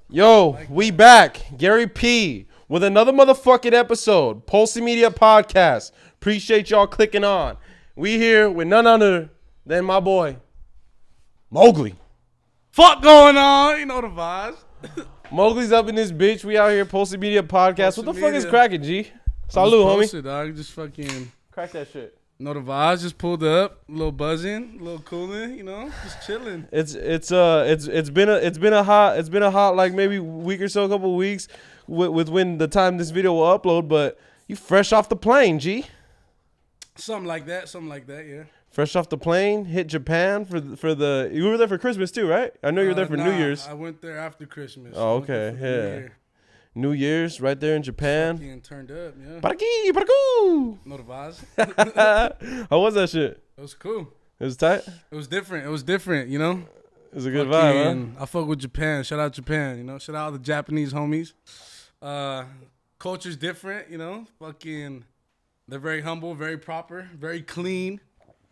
Yo, we back. Gary P with another motherfucking episode. Pulse Media Podcast. Appreciate y'all clicking on. We here with none other than my boy, Mowgli. Fuck going on? You know the vibes. Mowgli's up in this bitch. We out here, Pulse Media Podcast. What the fuck is Media. cracking, G? Salute, homie. Posted, dog. Just fucking Crack that shit. know the vibes. Just pulled up, a little buzzing, a little cooling. You know, just chilling. It's been a hot like maybe week or so, a couple weeks with when the time this video will upload. But you fresh off the plane, G. Something like that. Yeah. Fresh off the plane, hit Japan for the. You were there for Christmas too, right? I know you were there for New Year's. I went there after Christmas. Oh, okay, yeah. New Year's right there in Japan. Fucking turned up, yeah. Paraki, paraku. Know the vibes. How was that shit? It was cool. It was tight. It was different. You know. It was a good vibe, huh? I fuck with Japan. Shout out Japan. You know. Shout out the Japanese homies. Culture's different. You know. Fucking. They're very humble, very proper, very clean.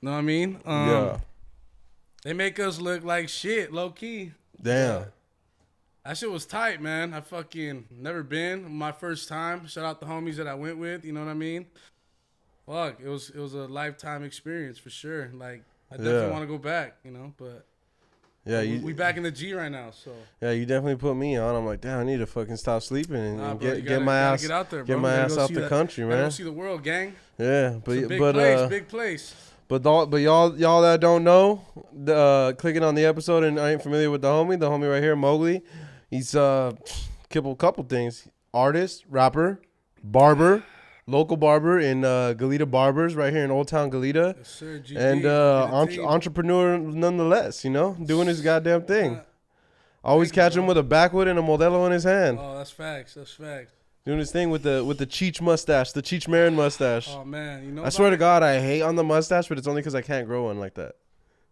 Know what I mean? Yeah. They make us look like shit, low key. Damn. That shit was tight, man. I fucking never been. My first time. Shout out the homies that I went with. You know what I mean? Fuck, it was a lifetime experience for sure. Like I definitely want to go back. You know, but Yeah, we back in the G right now. So yeah, you definitely put me on. I'm like, damn, I need to fucking stop sleeping and, Nah, and bro, get my ass get out there, bro. get my You gotta ass go out see the that- country, you gotta man. go see the world, gang. Yeah, It's a but big place. But y'all that don't know, clicking on the episode and I ain't familiar with the homie right here, Mowgli. He's couple things: artist, rapper, barber, local barber in Goleta Barbers right here in Old Town Goleta, Yes, sir, GG. and entrepreneur nonetheless. You know, doing his goddamn thing. Always Thank you, catch him bro. with a backwood and a Modelo in his hand, Oh, that's facts. doing his thing with the Cheech mustache, the Cheech Marin mustache. Oh man, you know. I swear to God, I hate on the mustache, but it's only because I can't grow one like that.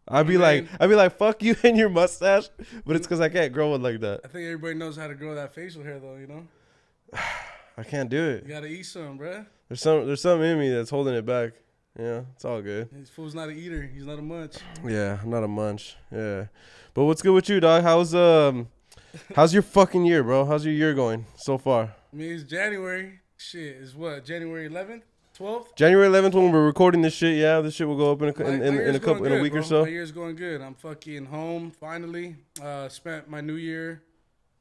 I'd be Man. like, fuck you and your mustache, but it's because I can't grow one like that. I think everybody knows how to grow that facial hair, though. You know, I can't do it. you gotta eat some, bruh. There's something in me that's holding it back. Yeah, it's all good. This fool's not an eater. He's not a munch. Yeah, I'm not a munch. Yeah, but what's good with you, dog? How's your fucking year, bro? How's your year going so far? I mean, it's January. Shit, it's what? January 11th, 12th. January 11th when we're recording this shit. Yeah, this shit will go up in My a year's couple going in a good, week or bro. so. My year's going good. I'm fucking home finally. Spent my New Year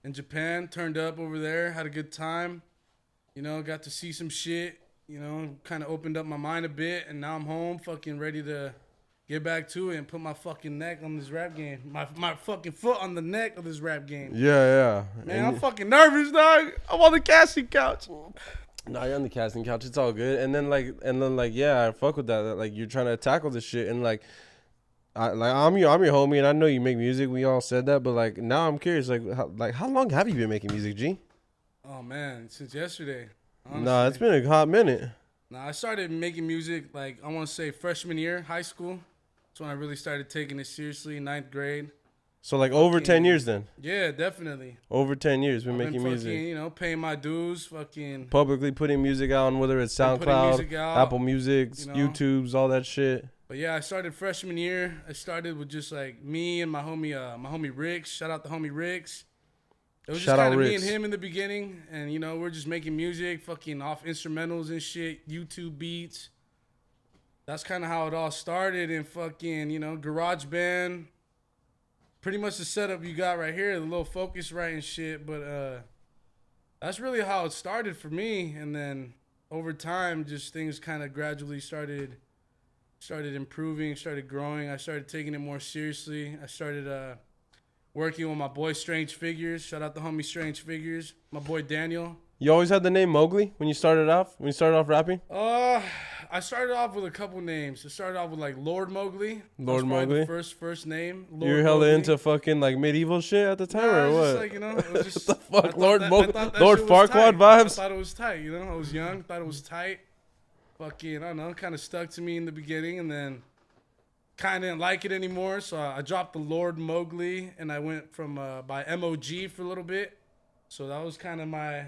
in Japan. Turned up over there. Had a good time. You know, got to see some shit. You know, kind of opened up my mind a bit, and now I'm home, fucking ready to get back to it and put my fucking neck on this rap game. My fucking foot on the neck of this rap game. Yeah. Man, I'm fucking nervous, dog. I'm on the casting couch. Nah, you're on the casting couch. It's all good. And then yeah, I fuck with that. Like you're trying to tackle this shit, and I'm your homie, and I know you make music. We all said that, but like now I'm curious, how long have you been making music, G? Oh man, since yesterday. Honestly. Nah, it's been a hot minute. Nah, I started making music like I want to say freshman year, high school. That's when I really started taking it seriously, 9th grade. So like over 10 years then. Yeah, definitely. Over 10 years, been I've making been fucking, music. you know, paying my dues, fucking. Publicly putting music out on whether it's Been putting music SoundCloud, out, Apple Music, you know. YouTube's, all that shit. But yeah, I started freshman year. I started with just like me and my homie Ricks. Shout out the homie Ricks. It was Shout just out kind of me Ricks. and him in the beginning, and you know we're just making music, fucking off instrumentals and shit, YouTube beats. That's kind of how it all started, and fucking garage band. Pretty much the setup you got right here, the little Focusrite and shit. But that's really how it started for me, and then over time, just things kind of gradually started improving, started growing. I started taking it more seriously. I started working with my boy Strange Figures. Shout out the homie Strange Figures. My boy Daniel. You always had the name Mowgli when you started off rapping? I started off with a couple names. I started off with like Lord Mowgli. Lord That's probably Mowgli? the first name. Lord You were hella Mowgli. into fucking like medieval shit at the time, Nah, or it's what? just like, it was just, What the fuck, I thought Lord that- Mowgli- I thought that Lord shit was Farquaad tight. vibes? I thought it was tight, I was young, thought it was tight. Fucking, I don't know, kind of stuck to me in the beginning, and then kind of didn't like it anymore, so I dropped the Lord Mowgli, and I went from by MOG for a little bit. So that was kind of my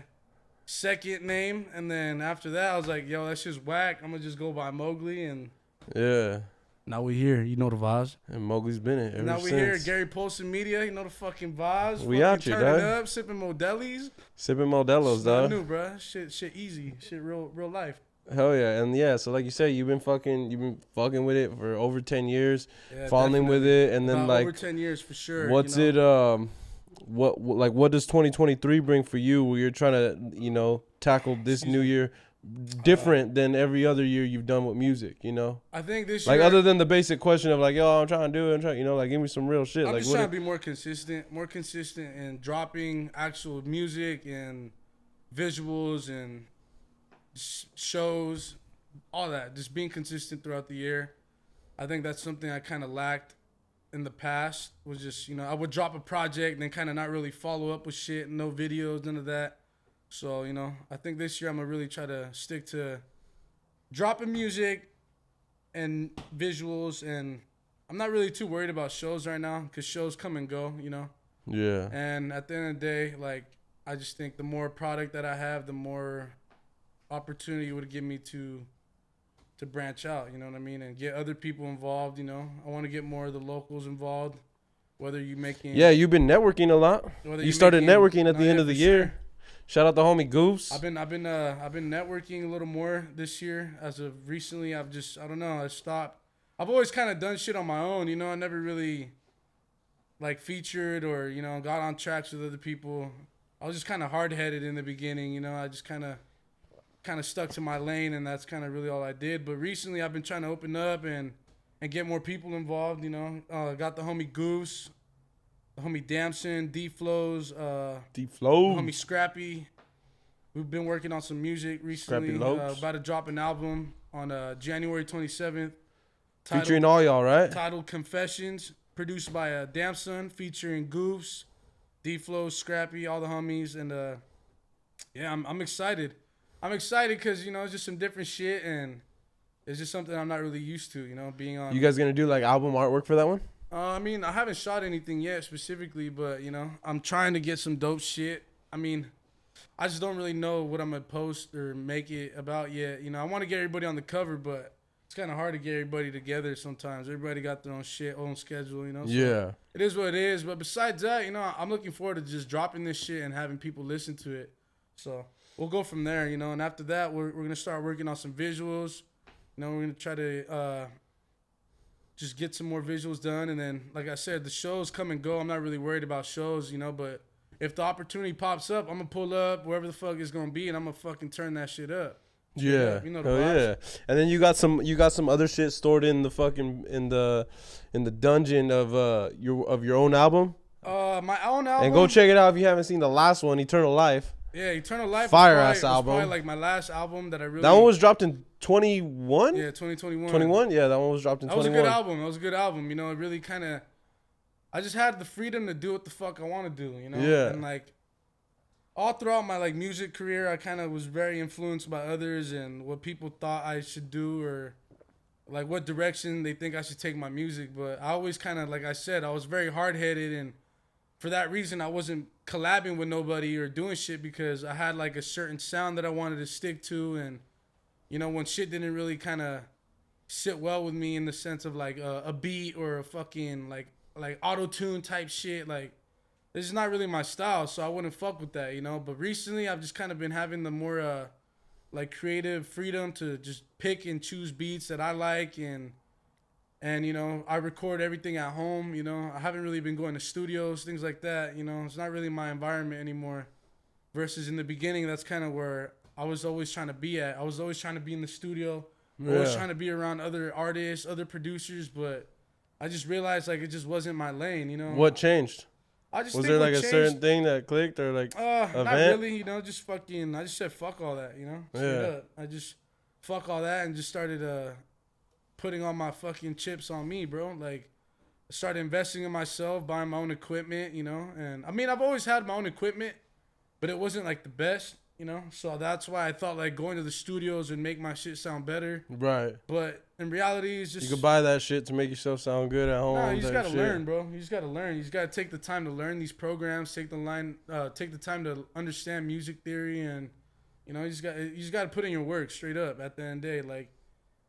second name, and then after that, I was like, yo, that's just whack. I'm gonna just go by Mowgli, and Yeah. Now we here. You know the vibes. And Mowgli's been it ever And now we since. here. Gary Polson Media. You know the fucking vibes. We fucking out here, turning dog. up, sipping Modelis. Sipping Modelo's, It's not dog. new, bro. Shit easy. Shit real life. Hell yeah, and yeah. So like you said, you've been fucking with it for over 10 years, Yeah, falling with definitely. it, and then About like, over 10 years for sure. what's you know? it? What does 2023 bring for you? Where you're trying to tackle this new year different than every other year you've done with music. I think this Like year, other than the basic question of like, yo, I'm trying to do it. I'm trying, like give me some real shit. I'm Like just what? trying to be more consistent in dropping actual music and visuals and shows, all that. Just being consistent throughout the year. I think that's something I kind of lacked in the past. Was just I would drop a project and then kind of not really follow up with shit, no videos, none of that. So I think this year I'm gonna really try to stick to dropping music and visuals, and I'm not really too worried about shows right now because shows come and go, Yeah. And at the end of the day, like I just think the more product that I have, the more opportunity it would give me to branch out, you know what I mean, and get other people involved. I want to get more of the locals involved. Whether you making Yeah, you've been networking a lot. whether You started networking at the end of the for year. sure. Shout out to homie Goose. I've been networking a little more this year. As of recently, I don't know, I stopped. I've always kind of done shit on my own, I never really like featured or got on tracks with other people. I was just kind of hard-headed in the beginning, I just kind of stuck to my lane, and that's kind of really all I did. But recently I've been trying to open up and get more people involved, got the homie Goose, the homie Damson, D-Flows, Deep Flow. homie Scrappy. We've been working on some music recently. Scrappy Lopes. About to drop an album on January 27th. Featuring all y'all, right? Titled Confessions, produced by Damson, featuring Goose, D-Flow, Scrappy, all the homies. And yeah, I'm excited. I'm excited because, it's just some different shit, and it's just something I'm not really used to, being on. You guys gonna do like album artwork for that one? I mean, I haven't shot anything yet specifically, but, I'm trying to get some dope shit. I mean, I just don't really know what I'm going to post or make it about yet. I want to get everybody on the cover, but it's kind of hard to get everybody together sometimes. Everybody got their own shit, own schedule, So Yeah. it is what it is. But besides that, I'm looking forward to just dropping this shit and having people listen to it. So we'll go from there, and after that, we're going to start working on some visuals. We're going to try to just get some more visuals done. And then, like I said, the shows come and go. I'm not really worried about shows, but if the opportunity pops up, I'm going to pull up wherever the fuck it's going to be, and I'm going to fucking turn that shit up. Yeah. You know the Hell vibes. yeah. And then you got some other shit stored in the fucking in the dungeon of your own album. My own album. And go check it out if you haven't seen the last one, Eternal Life. Yeah, Eternal Life. Fire was ass album. probably like my last album that I really. That one was dropped in 21? Yeah, 2021. 21? Yeah, that one was dropped in That was 21. a good album. It really kind of. I just had the freedom to do what the fuck I want to do. Yeah. And like, all throughout my like music career, I kind of was very influenced by others and what people thought I should do, or like what direction they think I should take my music. But I always kind of, like I said, I was very hard headed, and for that reason, I wasn't collabing with nobody or doing shit because I had like a certain sound that I wanted to stick to, and when shit didn't really kind of sit well with me in the sense of like a beat or a fucking like auto tune type shit, like this is not really my style, so I wouldn't fuck with that, But recently, I've just kind of been having the more like creative freedom to just pick and choose beats that I like, and I record everything at home. I haven't really been going to studios, things like that. It's not really my environment anymore. Versus in the beginning, that's kind of where I was always trying to be at. I was always trying to be in the studio. I was trying to be around other artists, other producers, but I just realized like it just wasn't my lane. What changed? I just Was think there like what a changed, certain thing that clicked or like not event? really, just fucking. I just said fuck all that, Straight Yeah. up. I just fuck all that and just started putting all my fucking chips on me, bro. Like, I started investing in myself, buying my own equipment, And I mean, I've always had my own equipment, but it wasn't like the best, So that's why I thought like going to the studios would make my shit sound better. Right. But in reality, it's just You could buy that shit to make yourself sound good at home. no, you just type gotta shit. learn, bro. You just gotta learn. You just gotta take the time to learn these programs. Take the time to understand music theory, and you just gotta put in your work straight up. At the end of the day, like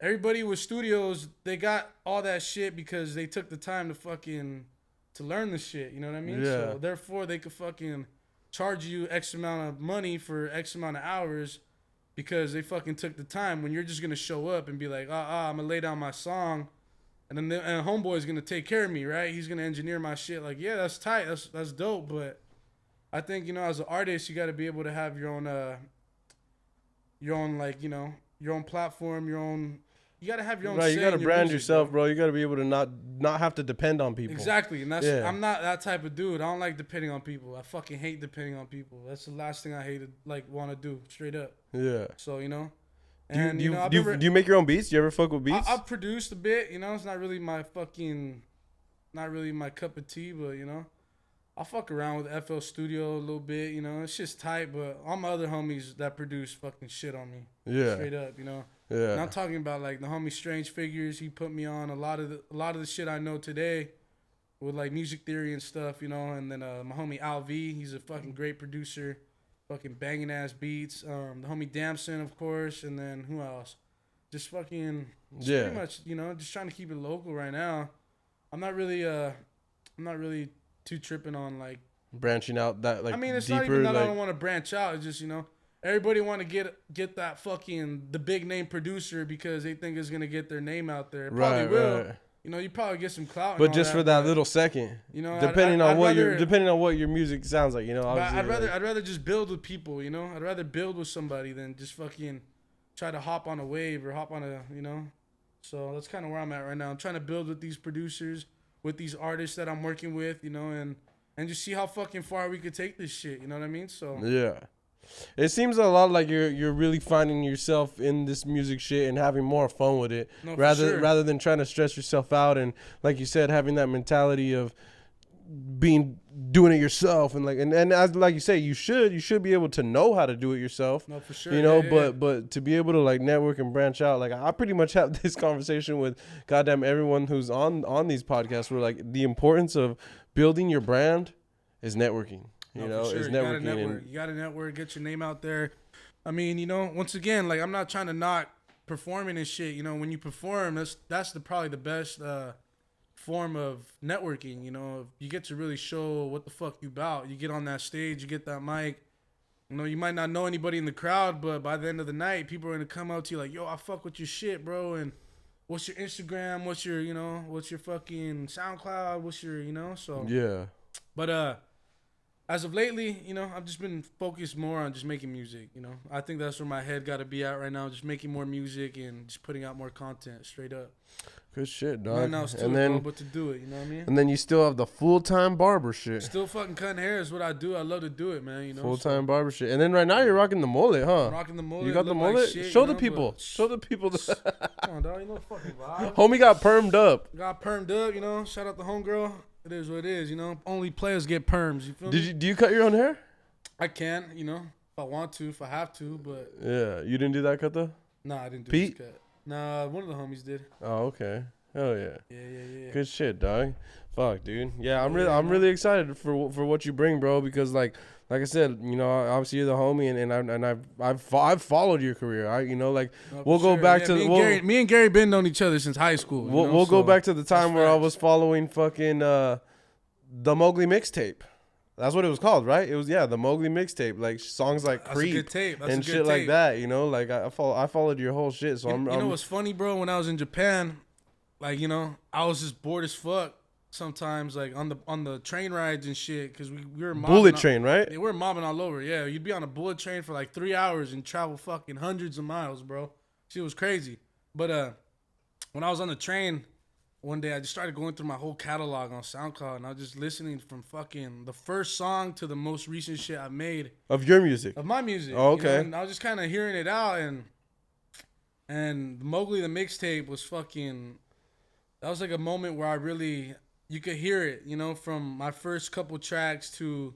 everybody with studios, they got all that shit because they took the time to learn the shit. You know what I mean? Yeah. So therefore, they could fucking charge you X amount of money for X amount of hours because they fucking took the time. When you're just gonna show up and be like, I'm gonna lay down my song, and then and homeboy's gonna take care of me, right? He's gonna engineer my shit. Like, yeah, that's tight, that's dope. But I think, as an artist, you got to be able to have your own like, your own platform, your own. You got to have your own. Right, you got to brand music, yourself, bro. You got to be able to not have to depend on people. Exactly, and that's I'm not that type of dude. I don't like depending on people. I fucking hate depending on people. That's the last thing I hated, like, want to do, straight up. Yeah. So And do you make your own beats? Do you ever fuck with beats? I've produced a bit. It's not really my cup of tea, but I'll fuck around with FL Studio a little bit. It's just tight. But all my other homies that produce fucking shit on me. Yeah. Straight up, Yeah. And I'm talking about like the homie Strange Figures. He put me on a lot of the shit I know today, with like music theory and stuff. And then my homie Al V. He's a fucking great producer, fucking banging ass beats. The homie Damson, of course, and then who else? Just fucking pretty much. Just trying to keep it local right now. I'm not really too tripping on like branching out that like. I mean, it's deeper, not even that like, I don't want to branch out. It's just everybody want to get that fucking the big name producer because they think it's gonna get their name out there. It probably will. Right. You probably get some clout. But just for that little second. Depending on what your music sounds like. I'd rather just build with people. I'd rather build with somebody than just fucking try to hop on a wave or hop on a. So that's kind of where I'm at right now. I'm trying to build with these producers, with these artists that I'm working with, and just see how fucking far we could take this shit. You know what I mean? So yeah, it seems a lot like you're really finding yourself in this music shit and having more fun with it, rather than trying to stress yourself out and, like you said, having that mentality of doing it yourself and as like you say, you should be able to know how to do it yourself. No, for sure. But to be able to like network and branch out, like I pretty much have this conversation with goddamn everyone who's on these podcasts, where like the importance of building your brand is networking. Is networking. You gotta network, get your name out there. I mean, once again, like, I'm not trying to knock performing and shit. When you perform, that's probably the best form of networking. You get to really show what the fuck you about. You get on that stage, you get that mic. You might not know anybody in the crowd, but by the end of the night, people are gonna come out to you like, yo, I fuck with your shit, bro. And what's your Instagram? What's your fucking SoundCloud? What's your, so. Yeah. But, as of lately, I've just been focused more on just making music, I think that's where my head got to be at right now, just making more music and just putting out more content, straight up. Good shit, dog. But to do it, you know what I mean? And then you still have the full-time barber shit. Still fucking cutting hair is what I do. I love to do it, man, Full-time barber shit. And then right now you're rocking the mullet, huh? I'm rocking the mullet. You got the mullet? Like shit, Show the people. Show the people. Come on, dog. Fucking vibe. Homie got permed up. Got permed up, Shout out the homegirl. It is what it is, Only players get perms. You feel me? Do you cut your own hair? I can, if I want to, if I have to, but. Yeah, you didn't do that cut though? Nah, I didn't do Pete? this cut. Nah, one of the homies did. Oh, okay. Hell yeah. Yeah. Good shit, dog. Fuck, dude. Yeah, I'm really excited for what you bring, bro. Because like I said, obviously you're the homie, and I've followed your career. We'll go back to me and Gary been known each other since high school. We'll go back to the time where I was following fucking the Mowgli mixtape. That's what it was called, right? It was the Mowgli mixtape, like songs like Creep and shit like that. Like I followed your whole shit. So I'm what's funny, bro? When I was in Japan, like I was just bored as fuck. Sometimes, like on the train rides and shit, because we were mobbing bullet train, right? Yeah, we were mobbing all over. Yeah, you'd be on a bullet train for like 3 hours and travel fucking hundreds of miles, bro. Shit was crazy. But when I was on the train one day, I just started going through my whole catalog on SoundCloud, and I was just listening from fucking the first song to the most recent shit I've made of your music, of my music. Oh, okay. And I was just kind of hearing it out, and Mowgli the mixtape was fucking. That was like a moment where I really. You could hear it, from my first couple tracks to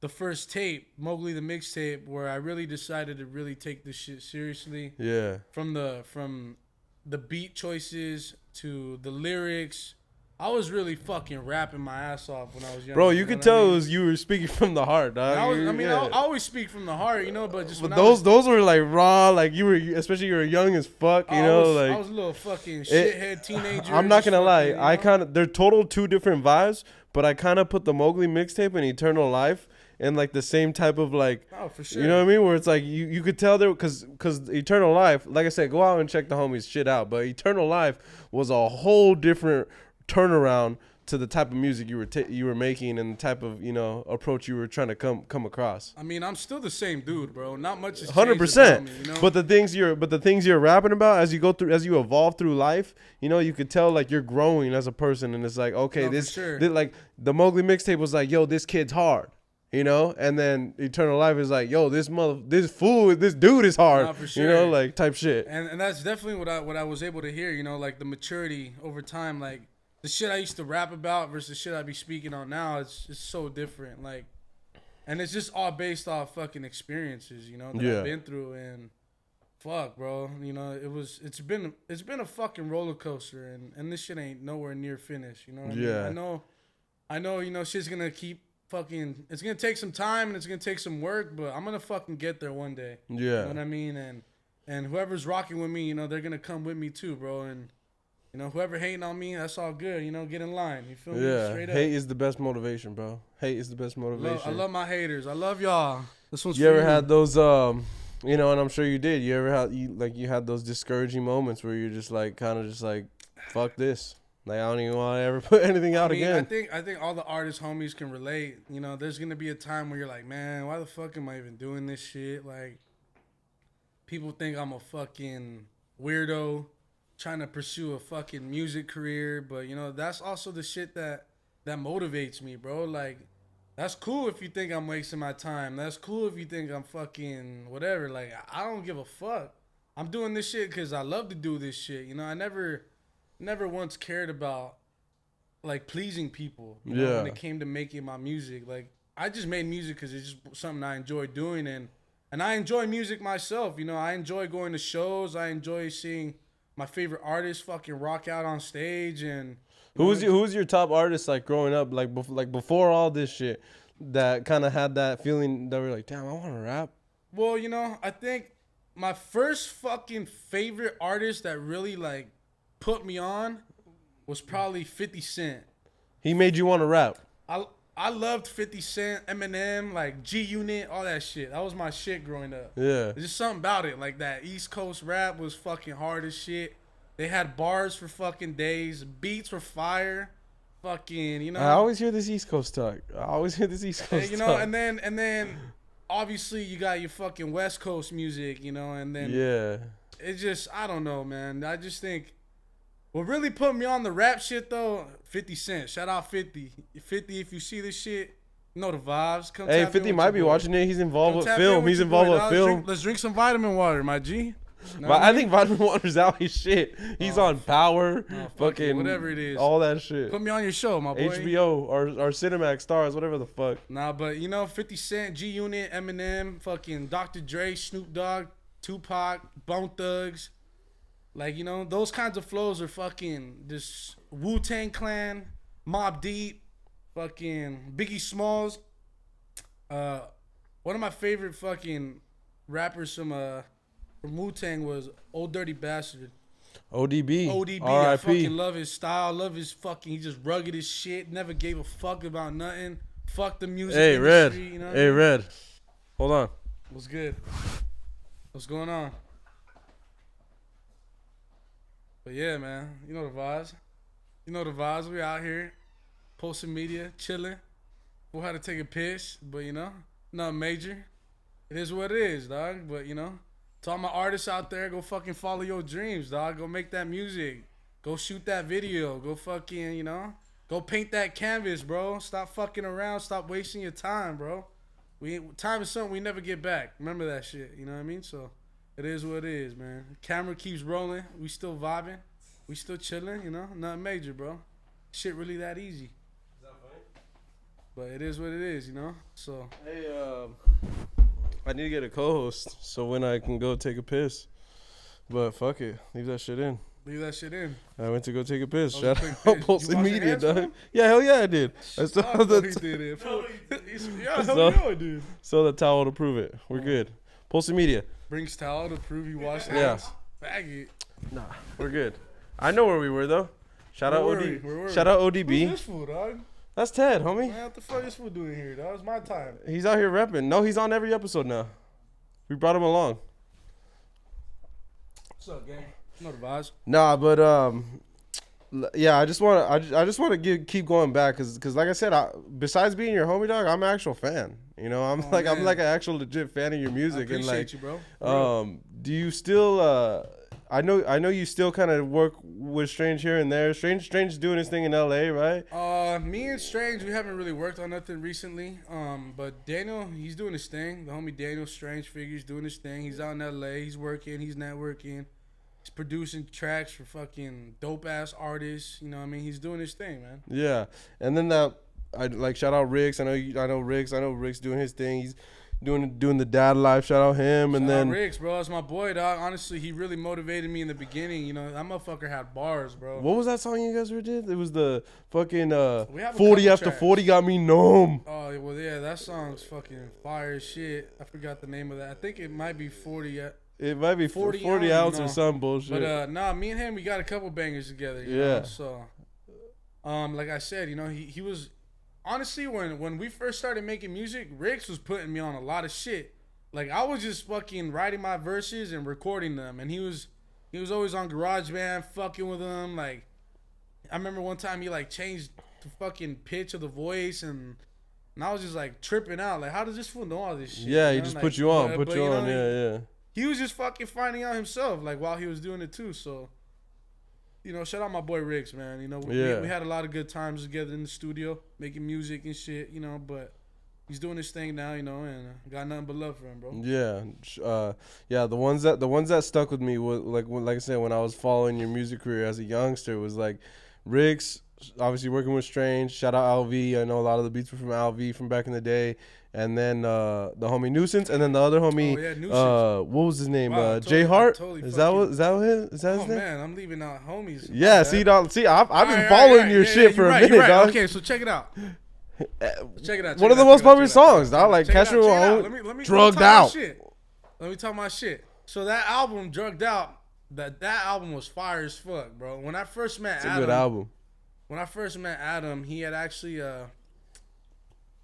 the first tape, Mowgli the mixtape, where I really decided to really take this shit seriously. Yeah. From the beat choices to the lyrics, I was really fucking rapping my ass off when I was young. Bro, you could tell you were speaking from the heart, dog. I always speak from the heart, you know, but just but those were like raw, like you were, especially you were young as fuck, you know, I was a little fucking shithead teenager. I'm not gonna lie, I kind of, they're total two different vibes, but I kind of put the Mowgli mixtape and Eternal Life in like the same type of like, for sure. You know what I mean? Where it's like you could tell there, because Eternal Life, like I said, go out and check the homies shit out, but Eternal Life was a whole different turnaround to the type of music you were making and the type of, you know, approach you were trying to come across. I mean, I'm still the same dude, bro. Not much has 100%. Me, you know? But the things you're rapping about as you evolve through life, you know, you could tell like you're growing as a person, and it's like, okay, this like the Mowgli mixtape was like, yo, this kid's hard. You know, and then Eternal Life is like, yo, this dude is hard. Nah, for sure. You know, like type shit. And that's definitely what I was able to hear. You know, like the maturity over time, like. The shit I used to rap about versus shit I be speaking on now, it's just so different. Like, and it's just all based off fucking experiences, you know, that I've been through. And fuck, bro, you know, it's been a fucking roller coaster, and this shit ain't nowhere near finished. You know what I mean? I know, you know, shit's gonna keep fucking. It's gonna take some time and it's gonna take some work, but I'm gonna fucking get there one day. Yeah, you know what I mean? And whoever's rocking with me, you know, they're gonna come with me too, bro. And you know, whoever hating on me, that's all good. You know, get in line. You feel me? Straight up. Hate is the best motivation, bro. Hate is the best motivation. I love my haters. I love y'all. This one's you ever had those, you know, and I'm sure you did. You ever you had those discouraging moments where you're just like, kind of just like, fuck this. Like, I don't even want to ever put anything out again. I think all the artist homies can relate. You know, there's going to be a time where you're like, man, why the fuck am I even doing this shit? Like, people think I'm a fucking weirdo trying to pursue a fucking music career, but you know, that's also the shit that motivates me, bro. Like, that's cool if you think I'm wasting my time. That's cool if you think I'm fucking whatever. Like, I don't give a fuck. I'm doing this shit because I love to do this shit. You know, I never once cared about like pleasing people. You know, when it came to making my music, like I just made music because it's just something I enjoy doing, and I enjoy music myself. You know, I enjoy going to shows. I enjoy seeing my favorite artists fucking rock out on stage. And who's your top artist like growing up, like before all this shit, that kind of had that feeling that we're like, damn, I want to rap? Well, you know, I think my first fucking favorite artist that really like put me on was probably 50 Cent. He made you want to rap? I loved 50 Cent, Eminem, like G-Unit, all that shit. That was my shit growing up. Yeah. There's just something about it. Like that East Coast rap was fucking hard as shit. They had bars for fucking days. Beats were fire. Fucking, you know. I always hear this East Coast talk. You know, and then obviously you got your fucking West Coast music, you know, and then it's just, I don't know, man. I just think what really put me on the rap shit though, 50 Cent. Shout out 50. 50, if you see this shit, you know the vibes. Come hey, 50 might be watching it. He's involved with film. Let's drink some vitamin water, my G. But I think vitamin water's out his shit. He's on Power, fucking whatever it is, all that shit. Put me on your show, my boy. HBO or Cinemax Stars, whatever the fuck. Nah, but you know, 50 Cent, G-Unit, Eminem, fucking Dr. Dre, Snoop Dogg, Tupac, Bone Thugs. Like, you know, those kinds of flows are fucking this Wu-Tang Clan, Mobb Deep, fucking Biggie Smalls. One of my favorite fucking rappers from Wu-Tang was Old Dirty Bastard. ODB. I fucking love his style, love his fucking, he just rugged as shit, never gave a fuck about nothing. Fuck the music industry, Red. You know Hey, Red. Hold on. What's good? What's going on? But yeah, man, you know the vibes. We out here, posting media, chilling. We'll have to take a piss, but you know, nothing major. It is what it is, dog. But you know, to all my artists out there, go fucking follow your dreams, dog. Go make that music. Go shoot that video. Go fucking, you know, go paint that canvas, bro. Stop fucking around. Stop wasting your time, bro. Time is something we never get back. Remember that shit. You know what I mean? So it is what it is, man. Camera keeps rolling. We still vibing. We still chilling, you know? Nothing major, bro. Shit really that easy. Is that funny? But it is what it is, you know? So. Hey, I need to get a co-host so when I can go take a piss. But fuck it. Leave that shit in. Leave that shit in. I went to go take a piss. Oh, Shout quick out piss. Pulse You wash your Media, hands, dog. fool? Yeah, hell yeah, I did. I still Oh, have no, he the did it. No, Yeah, So- hell yeah, I did. so the towel to prove it. We're good. Pulse Media. Brings towel to prove he washed Yeah. hands. Faggot. Nah, we're good. I know where we were though. Shout out Where were we? OD. Where were Shout we? out Who's ODB. this fool, dog? That's Ted, homie. Man, what the fuck is this fool doing here, dog? It's my time. He's out here repping. No, he's on every episode now. We brought him along. What's up, gang? No the vibes. Nah, but yeah, I just want to keep going back because like I said, besides being your homie, dog, I'm an actual fan. You know, I'm Oh, like man. an actual legit fan of your I music and appreciate like you, bro. do you still I know you still kind of work with Strange here and there. Strange doing his thing in LA, right? Me and Strange, we haven't really worked on nothing recently. But Daniel, he's doing his thing. The homie Daniel Strange Figures doing his thing. He's out in LA. He's working. He's networking. He's producing tracks for fucking dope ass artists. You know what I mean? He's doing his thing, man. Yeah. And then I like shout out Riggs. I know Riggs doing his thing. He's doing the dad life. Shout out him. And Shout out then Riggs, bro, that's my boy, dog. Honestly, he really motivated me in the beginning. You know, that motherfucker had bars, bro. what was that song you guys were did? It was the fucking We have a 40 couple after tracks. 40 got me numb. Oh, well, yeah, that song's fucking fire as shit. I forgot the name of that. I think it might be 40. It might be 40 40 ounce no. or some bullshit. But nah, me and him, we got a couple bangers together. You Yeah. know? So, like I said, you know, he was honestly when we first started making music, Riggs was putting me on a lot of shit. Like I was just fucking writing my verses and recording them, and he was always on GarageBand fucking with them. Like I remember one time he like changed the fucking pitch of the voice and I was just like tripping out. Like how does this fool know all this shit? yeah, you he know? just Like, put you on, but, you know, yeah. he was just fucking finding out himself, like while he was doing it too. So, you know, shout out my boy Riggs, man. You know, we had a lot of good times together in the studio, making music and shit. You know, but he's doing his thing now. You know, and got nothing but love for him, bro. Yeah, the ones that stuck with me was like I said, when I was following your music career as a youngster, was like Riggs, obviously working with Strange. Shout out LV. I know a lot of the beats were from LV from back in the day. And then the homie Nuisance, and then the other homie, Oh, yeah, Nuisance. what was his name? Wow, Jay I Hart. totally Is that fucking- his Oh name? man, I'm leaving out homies. Yeah, My see, bad. dog. See, I've been Alright, following alright, your yeah, shit yeah, for you're a right, minute, you're right. dog. Okay, so check it out. Check it out. One of the most popular songs, dog. Like Check it out, Catch Your check it out. Own, Let me drugged talk my out. shit. Let me talk my shit. So that album, Drugged Out, that album was fire as fuck, bro. When I first met It's a Adam, good album. when I first met Adam, he had actually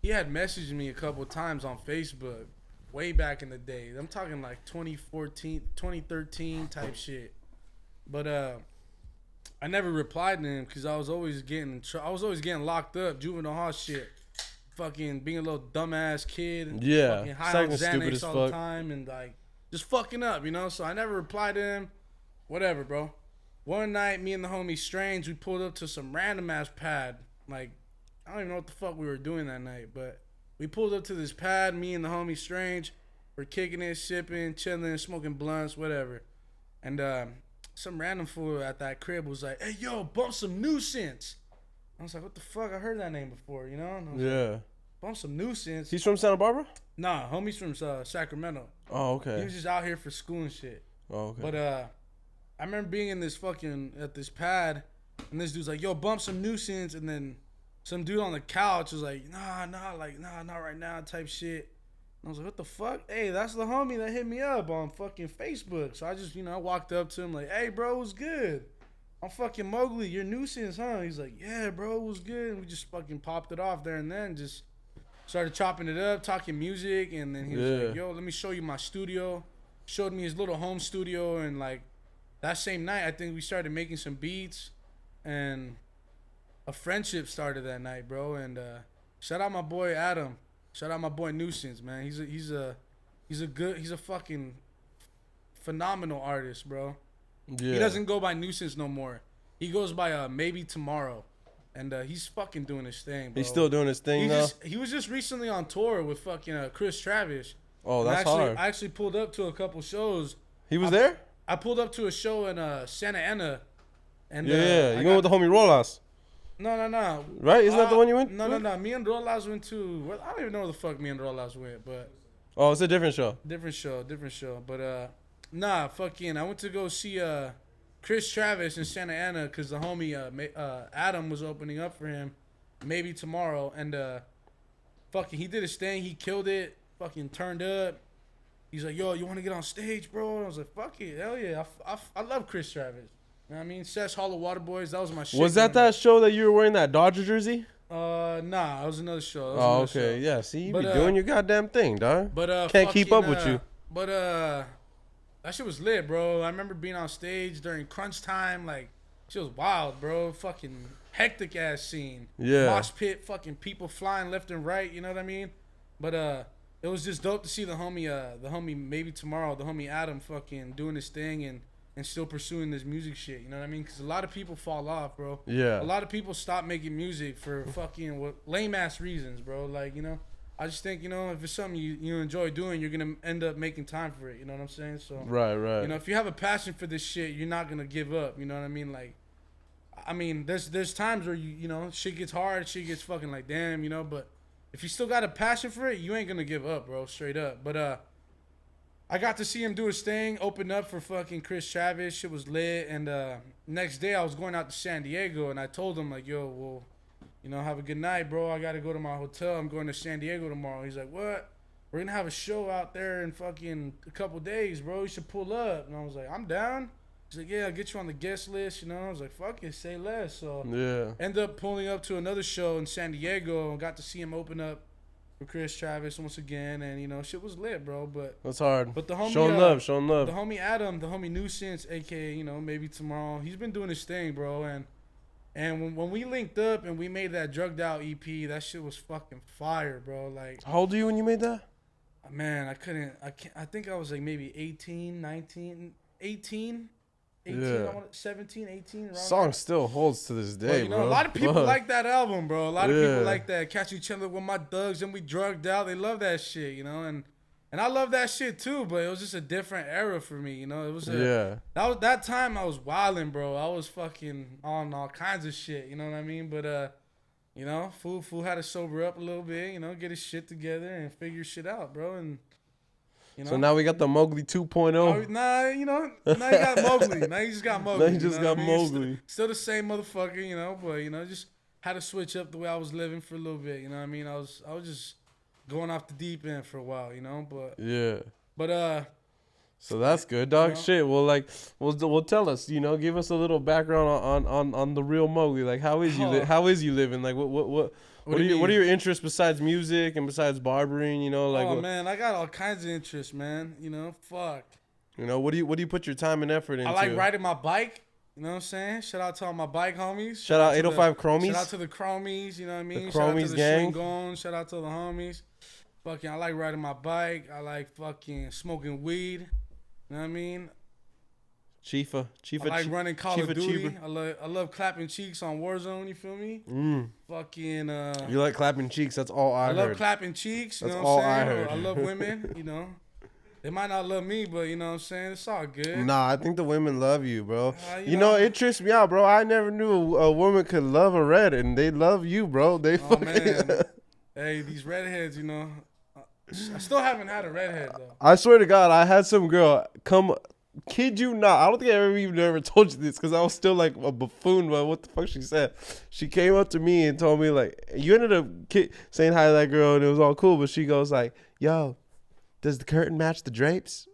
he had messaged me a couple times on Facebook way back in the day. I'm talking like 2014, 2013 type shit. But I never replied to him because I was always getting locked up, juvenile hall shit. Fucking being a little dumbass kid. Yeah, Fucking high on second stupid Xanax as all fuck. the time and like just fucking up, you know? So I never replied to him. Whatever, bro. One night, me and the homie Strange, we pulled up to some random ass pad. Like, I don't even know what the fuck we were doing that night, but we pulled up to this pad, me and the homie Strange. We're kicking it, sipping, chilling, smoking blunts, whatever. And some random fool at that crib was like, "Hey, yo, bump some Nuisance." I was like, "What the fuck? I heard that name before, you know?" And I was like, Yeah, bump some Nuisance. he's from Santa Barbara. Nah, homie's from Sacramento. Oh, He okay. was just out here for school and shit. Oh, okay. But I remember being in this fucking at this pad, and this dude's like, "Yo, bump some Nuisance," and then some dude on the couch was like, "Nah, not right now," type shit. And I was like, "What the fuck? Hey, that's the homie that hit me up on fucking Facebook." So I just, I walked up to him like, "Hey, bro, what's good? I'm fucking Mowgli. You're Nuisance, huh?" He's like, "Yeah, bro, what's good?" And we just fucking popped it off there and then, just started chopping it up, talking music, and then he was like, "Yo, let me show you my studio." Showed me his little home studio, and like that same night, I think we started making some beats, and a friendship started that night, bro. And shout out my boy Adam. Shout out my boy Nuisance, man. He's a fucking phenomenal artist, bro. Yeah. He doesn't go by Nuisance no more. He goes by Maybe Tomorrow, and he's fucking doing his thing, bro. He's still doing his thing now. He was just recently on tour with fucking Chris Travis. Oh, And that's actually, hard. I actually pulled up to a couple shows. He was there. I pulled up to a show in Santa Ana, and Yeah, I you went with the homie Rolas, no. right? Isn't that the one you went? No. with? Me and Rolas went to. Well, I don't even know where the fuck me and Rolas went, but Oh, it's a different show. different show. But nah, fucking. I went to go see Chris Travis in Santa Ana because the homie Adam was opening up for him, maybe tomorrow, and fucking he did his thing, he killed it, fucking turned up. He's like, yo, you want to get on stage, bro? And I was like, fuck it, hell yeah, I love Chris Travis. You know what I mean? Seth's Hollow Waterboys, that was my shit. Was that show that you were wearing that Dodger jersey? Nah, it was another show. Oh, okay, yeah. See, you be doing your goddamn thing, dog. But can't keep up with you. But that shit was lit, bro. I remember being on stage during crunch time, like shit was wild, bro. Fucking hectic ass scene. Yeah. Mosh pit, fucking people flying left and right. You know what I mean? But it was just dope to see the homie maybe tomorrow, the homie Adam, fucking doing his thing and still pursuing this music shit. You know what I mean? Because a lot of people fall off, bro. Yeah. A lot of people stop making music for fucking lame ass reasons, bro. Like, you know, I just think, you know, if it's something you enjoy doing, you're gonna end up making time for it. You know what I'm saying? So right. You know, if you have a passion for this shit, you're not gonna give up. You know what I mean? Like, I mean, there's times where you know shit gets hard, shit gets fucking like damn, you know. But if you still got a passion for it, you ain't gonna give up, bro. Straight up. But I got to see him do his thing, open up for fucking Chris Travis. Shit was lit. And next day I was going out to San Diego, and I told him like, yo, well, you know, have a good night, bro. I got to go to my hotel. I'm going to San Diego tomorrow. He's like, what? We're going to have a show out there in fucking a couple days, bro. You should pull up. And I was like, I'm down. He's like, yeah, I'll get you on the guest list, you know. I was like, fuck it, say less. So yeah. Ended up pulling up to another show in San Diego and got to see him open up for Chris Travis once again. And, you know, shit was lit, bro. But that's hard. But the homie, showing love. The homie Adam, the homie Nuisance, a.k.a., you know, maybe tomorrow. He's been doing his thing, bro. And when we linked up and we made that Drugged Out EP, that shit was fucking fire, bro. Like, how old are you when you made that? Man, I think I was like maybe 18, 19, 18, yeah. 17, 18. Song still holds to this day, you know, bro. a lot of people like that album, bro. A lot of people like that. Catch Each Other With My Thugs and We Drugged Out. They love that shit, you know, and I love that shit too, but it was just a different era for me, you know. It was that time I was wilding, bro. I was fucking on all kinds of shit, you know what I mean? But you know, fool had to sober up a little bit, you know, get his shit together and figure shit out, bro. And you know, so now we got the Mowgli 2.0. Nah, you know, now you got Mowgli. Now you just got Mowgli. Now you just got Mowgli. Still the same motherfucker, you know, but you know, just had to switch up the way I was living for a little bit, you know what I mean? I was just going off the deep end for a while, you know, but so that's good, dog. You know? Shit. Well, like, well, tell us, you know, give us a little background on the real Mowgli. Like, how is you living? Like, what are your interests besides music and besides barbering? You know, like. Man, I got all kinds of interests, man. You know, fuck. You know, what do you put your time and effort into? I like riding my bike. You know what I'm saying? Shout out to all my bike homies. Shout out 805 Chromies. Shout out to the Chromies, you know what I mean? The Shout Chromies out to the gang. Shingon. Shout out to the homies. Fucking, I like riding my bike. I like fucking smoking weed. You know what I mean? Chifa. I like running Call of Duty. I love clapping cheeks on Warzone, you feel me? Fucking you like clapping cheeks, that's all I heard. I love clapping cheeks, you know what I'm saying? I love women, you know. They might not love me, but you know what I'm saying? It's all good. Nah, I think the women love you, bro. You know, it trips me out, bro. I never knew a woman could love a red, and they love you, bro. They man. Hey, these redheads, you know. I still haven't had a redhead, though. I swear to God, I had some girl come, kid you not. I don't think I ever told you this because I was still like a buffoon, but what the fuck she said. She came up to me and told me, like, you ended up saying hi to that girl, and it was all cool, but she goes like, yo, does the curtain match the drapes?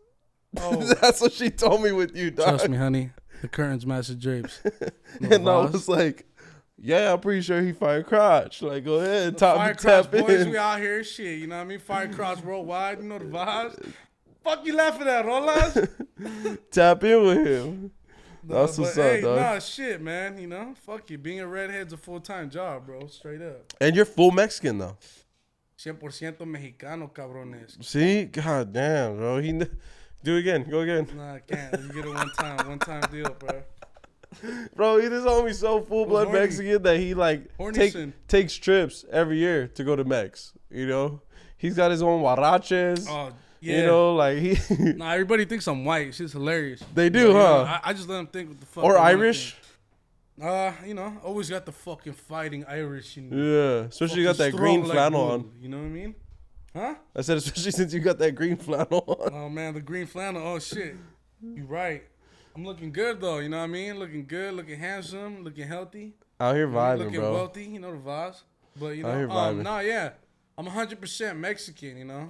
Oh. That's what she told me with you, dog. Trust me, honey. The curtains match the drapes. No and I was like, yeah, I'm pretty sure he fired crotch. Like, go ahead, Fire tap crotch boys, in. we out here, shit. You know what I mean? Fire crotch worldwide. You know the vibes. Fuck you laughing at, Rolas? Tap in with him. That's what's up, dog. Nah, shit, man. You know, fuck you. Being a redhead's a full-time job, bro. Straight up. And you're full Mexican, though. 100% Mexicano, cabrones. See? God damn, bro. Do it again. Go again. Nah, I can't. You get it one-time deal, bro. Bro, this homie so full-blood Mexican that he, like, takes trips every year to go to Mex, you know? He's got his own huaraches. Oh, yeah. You know, like, he... Nah, everybody thinks I'm white. Shit's hilarious. They do, huh? Know, I just let them think what the fuck. Or Irish? You know, always got the fucking fighting Irish. Yeah, especially you got that green flannel on. You know what I mean? Huh? I said especially since you got that green flannel on. Oh, man, the green flannel. Oh, shit. You right. I'm looking good though. You know what I mean? Looking good, looking handsome, looking healthy. Out here vibing, Looking bro. wealthy, you know the vibes. But you Out here know, vibing. nah, yeah, I'm 100% Mexican. You know,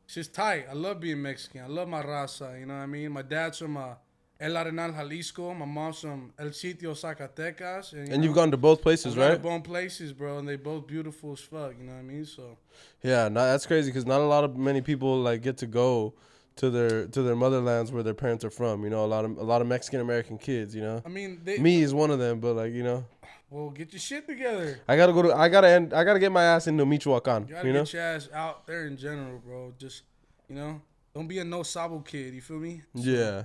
it's just tight. I love being Mexican. I love my raza. You know what I mean? My dad's from El Arenal, Jalisco. My mom's from El Sitio, Zacatecas. And, And you've gone to both places, right? Both places, bro, and they both beautiful as fuck. You know what I mean? So Yeah, that's crazy because not a lot of many people like get to go to their motherlands where their parents are from. You know, a lot of Mexican American kids. You know, I mean, me is one of them. But like, you know, well, get your shit together. I gotta get my ass into Michoacan. You gotta You know, get your ass out there in general, bro. Just, you know, don't be a no sabo kid. You feel me? yeah.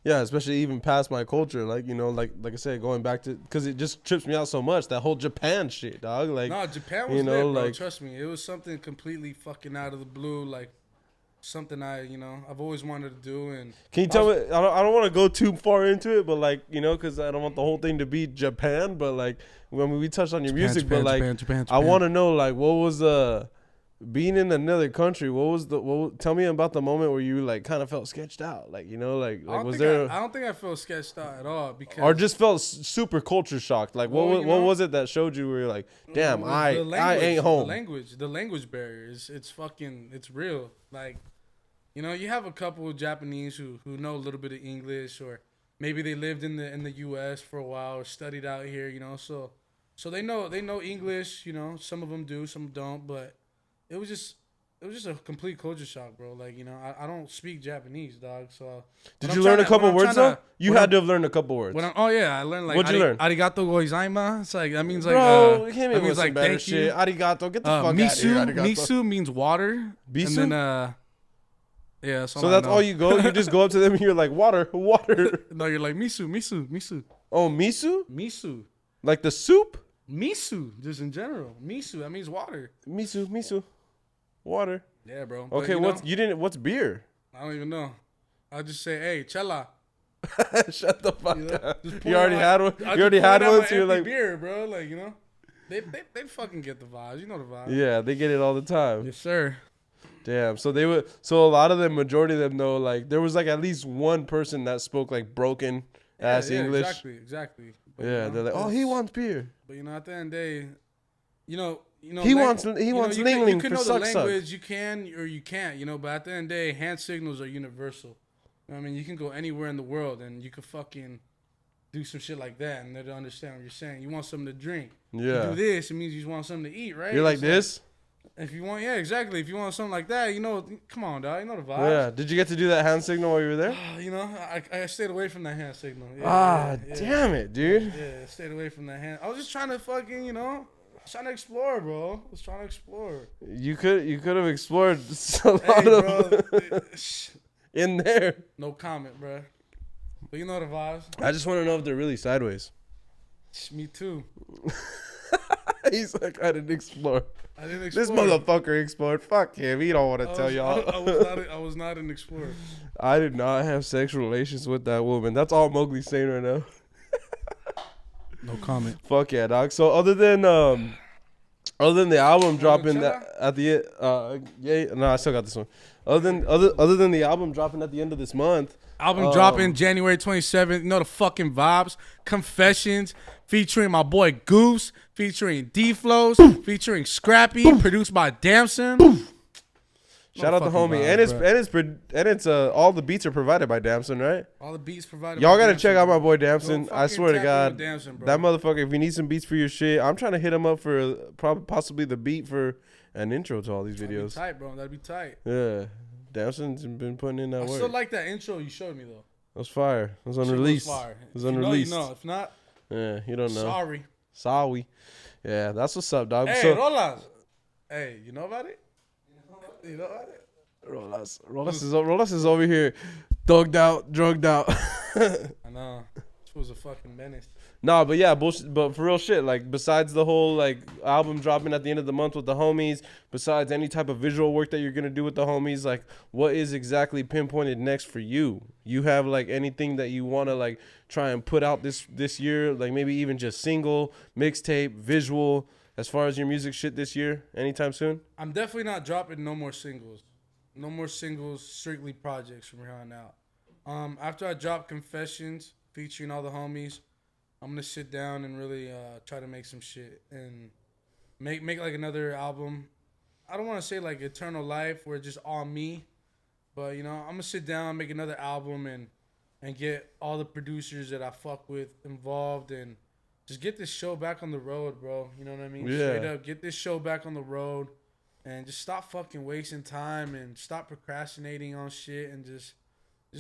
Yeah, especially even past my culture, like, you know, like I said, going back to, because it just trips me out so much, that whole Japan shit, dog. Like, No, Japan was you know, lit, bro. like- Trust me, it was something completely fucking out of the blue, like something I've always wanted to do. And can you tell me? I don't want to go too far into it, but like, you know, because I don't want the whole thing to be Japan. But like, when we touched on your music, but like, I want to know, like, what was being in another country? Tell me about the moment where you like kind of felt sketched out, like, you know, like was there? I don't think I feel sketched out at all because Or just felt super culture shocked. Like, Well, what you know- was it that showed you where you're like, damn, the I ain't home. The language barrier it's real. Like, you know, you have a couple of Japanese who know a little bit of English, or maybe they lived in the U.S. for a while or studied out here. You know, so they know English. You know, some of them do, some don't. But it was just a complete culture shock, bro. Like, you know, I don't speak Japanese, dog. So Did you learn a couple words though? You when had to have learned a couple words. Oh yeah, I learned like What'd you learn? arigato gozaimasu. It's like that means like Bro, you came that in means with some like better thank shit. you. Arigato, get the fuck out of here. Misu Arigato. misu means water. Bisu? And then yeah. So that's all you go. You just go up to them and you're like, water. No, you're like misu. Oh, misu? Misu. Like the soup? Misu, just in general. Misu, that means water. Misu. Water. Yeah, bro. But, Okay, what's beer? I don't even know. I'll just say, hey, chela. Shut the fuck You know? up. Just You pour already out- had one? I You already just had poured out one? my So you're empty like, beer, bro. Like, you know, they fucking get the vibes. You know the vibes. yeah, they get it all the time. Yes, sir. Damn. So so a lot of them, majority of them though, like there was like at least one person that spoke like broken ass Yeah, English. Exactly. But, Yeah, you know, they're like, oh, he it's- wants beer. But you know, at the end of the day, you know, He wants you Ling can for know suck the suck. language, you can or you can't, you know. But at the end of the day, hand signals are universal. You know what I mean, you can go anywhere in the world and you can fucking do some shit like that, and they'll understand what you're saying. You want something to drink. Yeah. You do this, it means you want something to eat, right? You're like It's this? if you want, yeah, exactly. If you want something like that, you know, come on, dog. You know the vibes. Yeah. Did you get to do that hand signal while you were there? You know, I stayed away from that hand signal. Yeah, Damn it, dude. Yeah, stayed away from that hand. I was just trying to fucking, you know, trying to explore, bro. I was trying to explore. You could have explored a lot Hey, bro. of in there. No comment, bro. But you know the vibes. I just want to know if they're really sideways. Me too. He's like, I didn't explore. I didn't This explore. motherfucker explored. Fuck him. He don't want to I tell was- y'all. I was not an explorer. I did not have sexual relations with that woman. That's all Mowgli's saying right now. No comment. Fuck yeah, dog. So other than the album dropping check at the I still got this one. Other than the album dropping at the end of this month. Album dropping January 27th. You know the fucking vibes. Confessions featuring my boy Goose, featuring D-Flows, featuring Scrappy, produced by Damson. Shout out to homie, and it's all the beats are provided by Damson, right? All the beats provided. Y'all by gotta Damson, check out bro. my boy Go Damson. I fucking swear to tap in God, with Damson, bro. that motherfucker. If you need some beats for your shit, I'm trying to hit him up for possibly the beat for an intro to all these That'd be videos. tight, bro. That'd be tight. Yeah, Damson's been putting in that I work. still like that intro you showed me though. It was fire. It was Shit was unreleased. fire. It was If you know, unreleased. you know. If not, Yeah, you don't know. sorry. Sorry. Yeah, that's what's up, dog. Hey, So, Rolas. Hey, you know about it? You know about it? Rolas is over here, thugged out, drugged out. I know. This was a fucking menace. Nah, but yeah, bullshit. But for real shit, like besides the whole like album dropping at the end of the month with the homies, besides any type of visual work that you're gonna do with the homies, like what is exactly pinpointed next for you? You have like anything that you wanna like try and put out this year, like maybe even just single, mixtape, visual, as far as your music shit this year, anytime soon? I'm definitely not dropping no more singles. No more singles, strictly projects from here on out. After I drop Confessions featuring all the homies, I'm gonna sit down and really try to make some shit and make like another album. I don't want to say like Eternal Life where it's just all me, but you know, I'm gonna sit down, make another album, and get all the producers that I fuck with involved and just get this show back on the road, bro. You know what I mean? Yeah. Straight up, get this show back on the road and just stop fucking wasting time and stop procrastinating on shit and just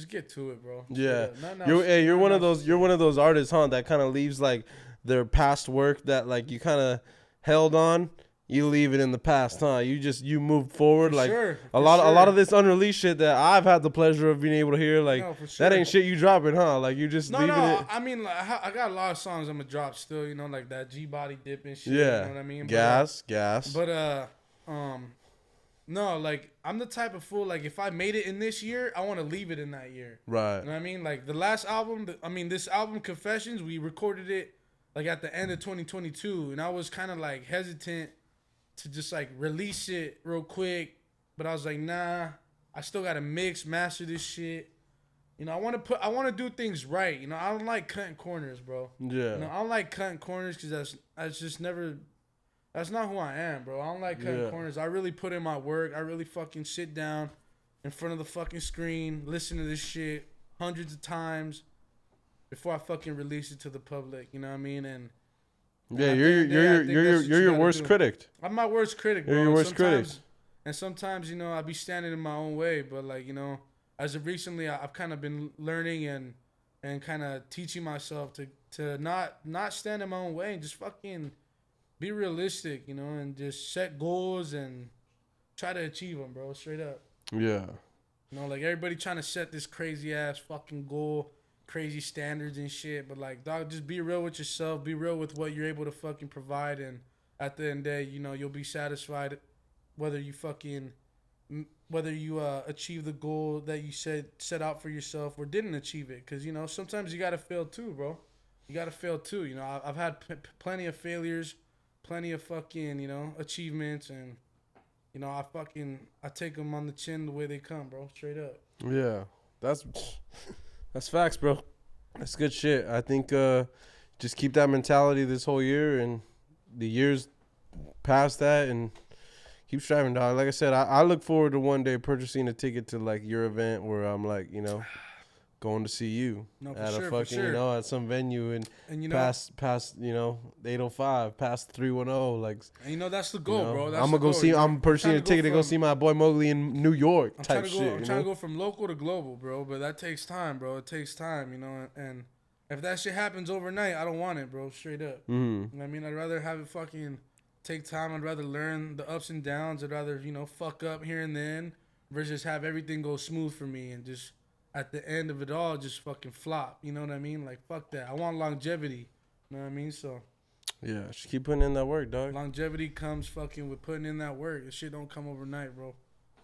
get to it, bro. Yeah, Nothing you're else- hey, you're nothing one of else those to you're say. one of those artists, huh? That kind of leaves like their past work that like you kind of held on. You leave it in the past, huh? You move forward. For like sure, a for lot sure. of this unreleased shit that I've had the pleasure of being able to hear. Like No, for that sure. ain't shit you dropping, huh? Like you just No, leaving no. it. I mean, like, I got a lot of songs I'm gonna drop still. You know, like that G body dipping shit. Yeah, You know what I mean? gas. But no, like I'm the type of fool. Like if I made it in this year, I want to leave it in that year. Right. You know what I mean? Like the last album, this album Confessions, we recorded it like at the end of 2022, and I was kind of like hesitant to just like release it real quick, but I was like, nah, I still gotta mix, master this shit. You know, I want to do things right. You know, I don't like cutting corners, bro. Yeah. You know, I don't like cutting corners because that's not who I am, bro. I don't like cutting corners. I really put in my work. I really fucking sit down in front of the fucking screen, listen to this shit hundreds of times before I fucking release it to the public. You know what I mean? And Yeah, at the you're end of the day, I think that's what you're you your gotta worst do. critic. I'm my worst critic, bro. You're your worst critic. And sometimes, you know, I be standing in my own way. But like, you know, as of recently, I've kind of been learning and kind of teaching myself to not stand in my own way and just fucking be realistic, you know, and just set goals and try to achieve them, bro. Straight up. Yeah. You know, like everybody trying to set this crazy ass fucking goal, crazy standards and shit. But like, dog, just be real with yourself. Be real with what you're able to fucking provide. And at the end of the day, you know, you'll be satisfied whether you achieve the goal that you set out for yourself or didn't achieve it. Because, you know, sometimes you got to fail too, bro. You got to fail too. You know, I've had plenty of failures, plenty of fucking, you know, achievements. And, you know, I take them on the chin the way they come, bro. Straight up. Yeah. That's facts, bro. That's good shit. I think just keep that mentality this whole year and the years past that and keep striving, dog. Like I said, I look forward to one day purchasing a ticket to like your event where I'm like, you know, going to see you at a fucking, you know, at some venue and you know, past, you know, 805, past 310, like. And you know that's the goal, You know, bro. That's I'm the gonna go goal, see. you know? I'm purchasing a ticket to go see my boy Mowgli in New York type shit. I'm trying to go from local to global, bro. But that takes time, bro. It takes time, you know. And if that shit happens overnight, I don't want it, bro. Straight up. Mm-hmm. You know what I mean, I'd rather have it fucking take time. I'd rather learn the ups and downs. I'd rather, you know, fuck up here and then versus have everything go smooth for me and just at the end of it all just fucking flop. You know what I mean? Like fuck that. I want longevity. You know what I mean? So. Yeah, just keep putting in that work, dog. Longevity comes fucking with putting in that work. This shit don't come overnight, bro.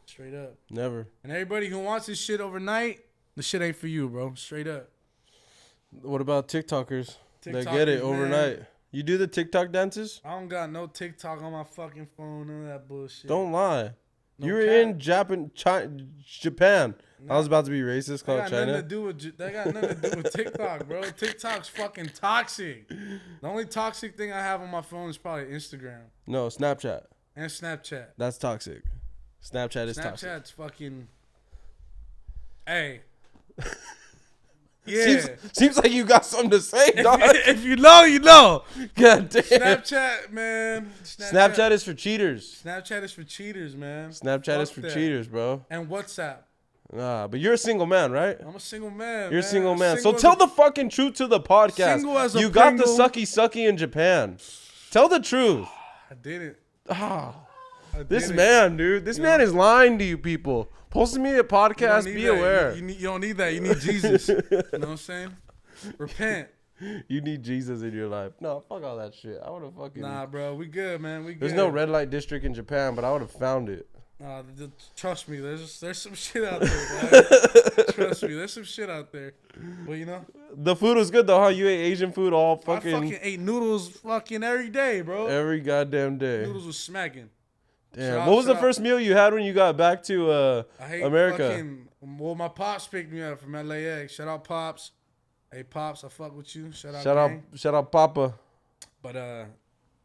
Straight up. Never. And everybody who wants this shit overnight, the shit ain't for you, bro. Straight up. What about TikTokers? They get TikTokers, it overnight. man. You do the TikTok dances? I don't got no TikTok on my fucking phone, none of that bullshit. Don't lie. No you were cap. in Japan. I was about to be racist, That called got nothing to China. do with that got nothing to do with TikTok, bro. TikTok's fucking toxic. The only toxic thing I have on my phone is probably Instagram No, Snapchat. and Snapchat. That's toxic. Snapchat is toxic. Snapchat's fucking. Hey. Yeah. Seems like you got something to say, dog. If you know, you know. God damn. Snapchat, man. Snapchat is for cheaters. Snapchat is for cheaters, man. Snapchat is Fuck for that. cheaters, bro. And WhatsApp. Nah, but you're a single man, right? I'm a single man. You're a man. single man. So Single tell as the fucking truth to the podcast. Single as a You got the Pringle. sucky in Japan. Tell the truth. I didn't. Ah, I this didn't. man, dude. This man is lying to you people. Posting me a You don't podcast, need be that. aware. You don't need that. You need Jesus. You know what I'm saying? Repent. You need Jesus in your life. No, fuck all that shit. I would have fucking. Nah, bro. We good, man. We good. There's no red light district in Japan, but I would have found it. Trust me. There's some shit out there, man. Trust me. There's some shit out there. But, you know. The food was good though, huh? You ate Asian food all I fucking ate noodles fucking every day, bro. every goddamn day. Noodles was smacking. Damn. What was the first meal you had when you got back to I hate America? Well, my pops picked me up from LAX. Shout out pops. Hey pops, I fuck with you. Shout out. Shout out, Papa. But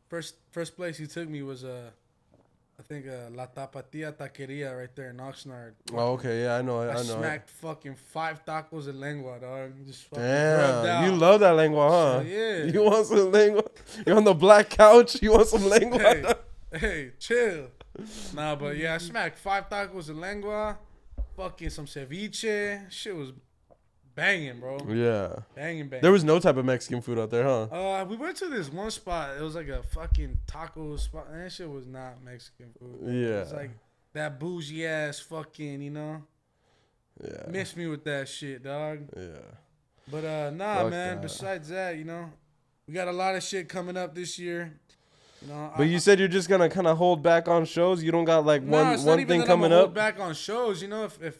first place he took me was I think La Tapatía Taqueria right there in Oxnard. Oh, okay, yeah, I know. I smacked fucking 5 tacos of lengua, dog. Just fucking Damn, rubbed out. you love that lengua, huh? So, yeah. You want some lengua? You're on the black couch. You want some lengua? Hey, chill. Nah, but yeah, I smacked 5 tacos of lengua, fucking some ceviche. Shit was banging, bro. Yeah. Banging. There was no type of Mexican food out there, huh? We went to this one spot. It was like a fucking taco spot. And that shit was not Mexican food. Yeah. It was like that bougie ass fucking, Yeah. Miss me with that shit, dog. Yeah. But nah, Fuck man. that. Besides that, we got a lot of shit coming up this year. But you said you're just gonna kind of hold back on shows. You don't got like one thing coming up. Hold back on shows, if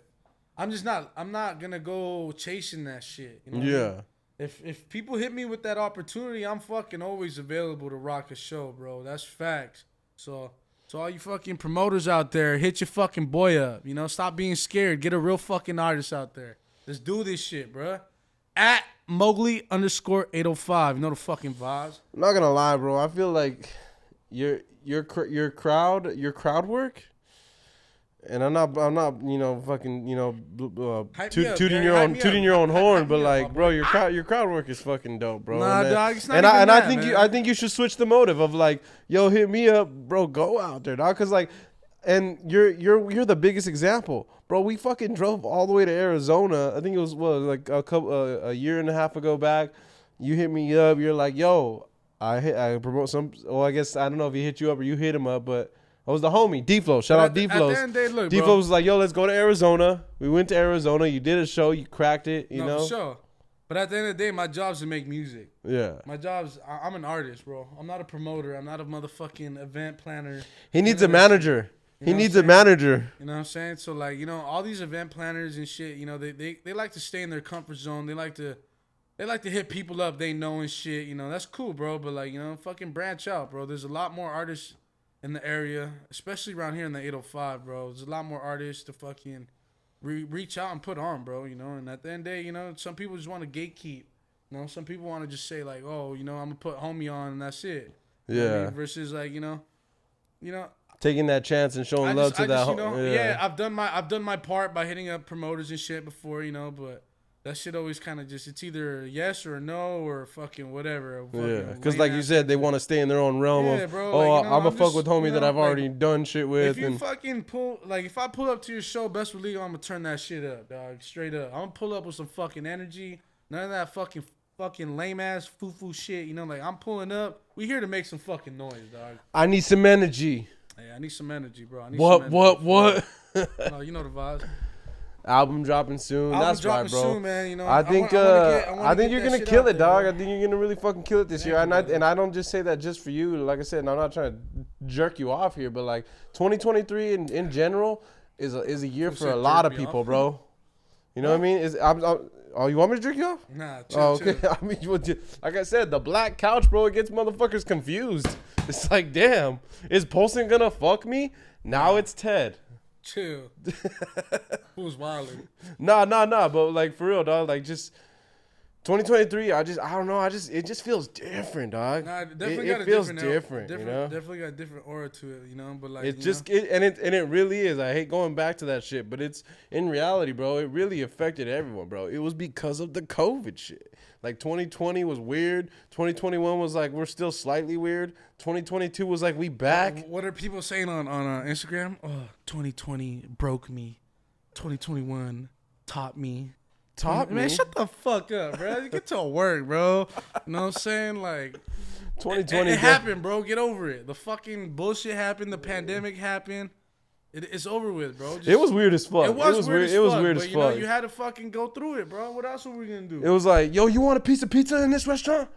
I'm not gonna go chasing that shit. Yeah. If people hit me with that opportunity, I'm fucking always available to rock a show, bro. That's facts. So all you fucking promoters out there, hit your fucking boy up. Stop being scared. Get a real fucking artist out there. Let's do this shit, bro. At Mowgli_805. You know the fucking vibes. I'm not gonna lie, bro. I feel like your crowd work. And I'm not, fucking, tooting your own horn, but like, bro, your crowd work is fucking dope, bro. Nah, dog, it's not and even I think you should switch the motive of like, yo, hit me up, bro, go out there, dog, cause like, and you're the biggest example, bro. We fucking drove all the way to Arizona. I think it was like a year and a half ago back. You hit me up. You're like, yo, I promote some. Well, I guess I don't know if he hit you up or you hit him up, but. I was the homie, D-Flow. Shout out D-Flow. D-Flow was like, yo, let's go to Arizona. We went to Arizona. You did a show. You cracked it, you know? For sure. But at the end of the day, my job's to make music. Yeah. My job's, I'm an artist, bro. I'm not a promoter. I'm not a motherfucking event planner. He needs a manager. He needs a manager. You know what I'm saying? So, like, all these event planners and shit, they like to stay in their comfort zone. They like to hit people up they know and shit. That's cool, bro. But, like, fucking branch out, bro. There's a lot more artists in the area, especially around here in the 805, bro. There's a lot more artists to fucking reach out and put on, bro, And at the end of the day, some people just want to gatekeep. Some people want to just say, like, oh, I'm going to put homie on and that's it. Yeah. Versus, like, taking that chance and showing love to that. Yeah, I've done my part by hitting up promoters and shit before, but that shit always kind of just, it's either a yes or a no or fucking whatever. Yeah, because like you said, they want to stay in their own realm of, bro, like, I'm a fuck with homie that I've already done shit with. If you fucking if I pull up to your show, Best with Legal, I'm going to turn that shit up, dog. Straight up. I'm going to pull up with some fucking energy. None of that fucking lame-ass foo-foo shit, Like, I'm pulling up. We here to make some fucking noise, dog. I need some energy. Yeah, I need some energy, bro. What? No, you know the vibes. Album dropping soon. That's right, bro. Soon, man. I think you're gonna kill it, dog. I think you're gonna really fucking kill it this year. And I don't just say that just for you. Like I said, and I'm not trying to jerk you off here, but like 2023 in general is a year for a lot of people, bro. You know what I mean? Oh, you want me to jerk you off? Nah, chill, okay. Chill. I mean, like I said, the black couch, bro, it gets motherfuckers confused. It's like, damn, is Polson gonna fuck me? Now it's Ted. Chill. Who's wilding? Nah. But like for real, dog. Like just 2023. I don't know. It just feels different, dog. Nah, it definitely it feels different. Definitely got a different aura to it, But like it really is. I hate going back to that shit, but it's in reality, bro. It really affected everyone, bro. It was because of the COVID shit. Like 2020 was weird. 2021 was like we're still slightly weird. 2022 was like we back. What are people saying on Instagram? Oh, 2020 broke me. 2021 taught me. Man, shut the fuck up, bro. Get to work, bro. You know what I'm saying? Like 2020 it happened, bro. Get over it. The fucking bullshit happened. The pandemic happened. It's over with, bro. It was weird as fuck. It was weird as fuck. You you had to fucking go through it, bro. What else were we gonna do? It was like, yo, you want a piece of pizza in this restaurant?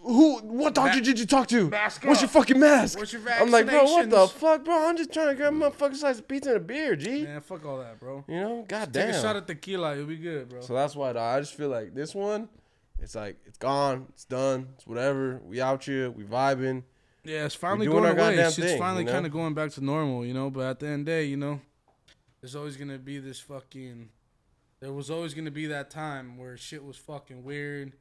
What doctor did you talk to? What's your fucking mask? What's your I'm like, bro, what the fuck, bro? I'm just trying to grab my fucking slice of pizza and a beer, G. Man, fuck all that, bro. Goddamn. Take a shot of tequila, you'll be good, bro. So that's why, dog, I just feel like this one, it's like, it's gone, it's done, it's whatever. We out here, we vibing. Yeah, it's finally doing going our away. goddamn Shit's thing, finally you know? kind of going back to normal, you know. But at the end of the day, you know, there's always gonna be this fucking. There was always gonna be that time where shit was fucking weird,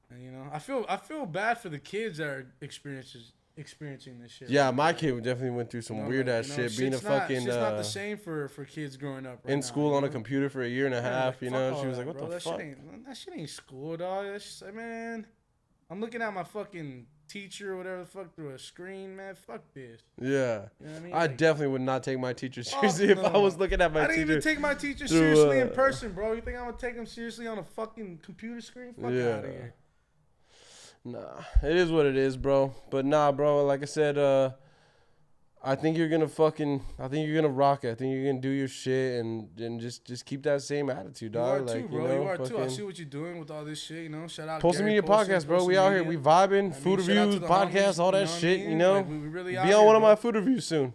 and you know, I feel bad for the kids that are experiencing this shit. Yeah, right my now. kid definitely went through some You know, weird like, ass you know, shit. Being a shit's not- fucking shit's not the same for kids growing up. Right in now, school you on a know? computer for a year and a Yeah, half. like, You fuck know, all she was that, like, "What bro. the fuck?" That shit ain't school, dog. That's just like, man. I'm looking at my fucking teacher or whatever the fuck through a screen, man. Fuck this. Yeah, You know what I mean? I Like, definitely would not take my teacher fuck seriously if I no. was looking at my I didn't teacher. even take my teacher through, seriously in person, bro. You think I'm gonna take him seriously on a fucking computer screen? Fuck Yeah. out of here. Nah, it is what it is, bro. But nah, bro. Like I said, I think you're gonna rock it. I think you're gonna do your shit and just keep that same attitude, You dog. are like too, bro. you know, You are too. I fucking see what you're doing with all this shit. You know, shout out. Posting Gary Media Poston, Podcast, bro. Posting We out here, Media. we vibing, I mean, food shout out reviews, to the podcasts, homies, all that you know what I shit. mean? You know, Like, we really out be on here, one of bro. my food reviews soon.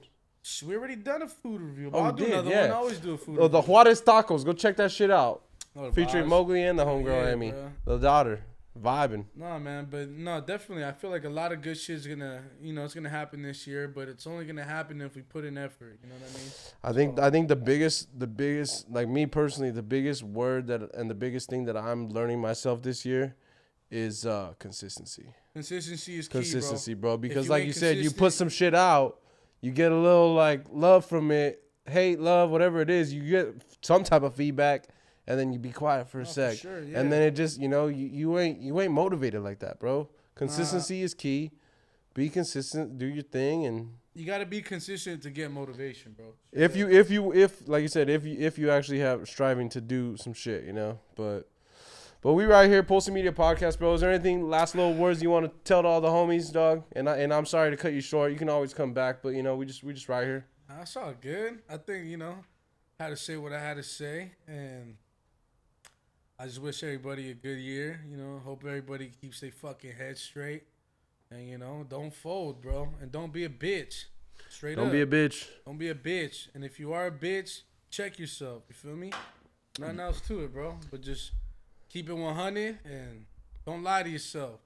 We already done a food review, but Oh, I'll we do did, another yeah. one. I always do a food Oh, review. the Juarez Tacos. Go check that shit out. Oh, the Featuring vibes. Mowgli and the homegirl yeah, Amy, bro. the daughter, vibing. No, man, but no, definitely. I feel like a lot of good shit's gonna, you know, it's gonna happen this year, but it's only gonna happen if we put in effort. You know what I mean? I think the biggest, like me personally, the biggest word that and the biggest thing that I'm learning myself this year is consistency. Consistency is key, Consistency, bro. Because you like ain't you said, you put consistent- some shit out, you get a little like love from it, hate, love, whatever it is. You get some type of feedback, and then you be quiet for a sec, sure, yeah. and then it just you ain't motivated like that, bro. Consistency is key. Be consistent, do your thing, and You gotta be consistent to get motivation, bro. if like you said, if you actually have striving to do some shit, you know. But we right here, Posting Media Podcast, bro. Is there anything, last little words you want to tell to all the homies, dog? And I'm sorry to cut you short. You can always come back, but you know we just right here. That's all good. I think, you know, I had to say what I had to say, and I just wish everybody a good year. You know, hope everybody keeps their fucking head straight, and you know, don't fold, bro, and don't be a bitch. Straight up. Don't be a bitch. Don't be a bitch. And if you are a bitch, check yourself. You feel me? Nothing else to it, bro. But just keep it 100 and don't lie to yourself.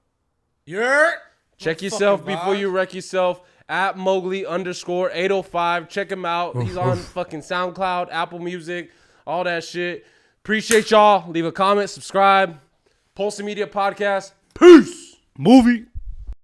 You're Check yourself fucking before vibes. you wreck yourself. At Mowgli_805. Check him out. He's on fucking SoundCloud, Apple Music, all that shit. Appreciate y'all. Leave a comment, subscribe. Posting Media Podcast. Peace. Movie.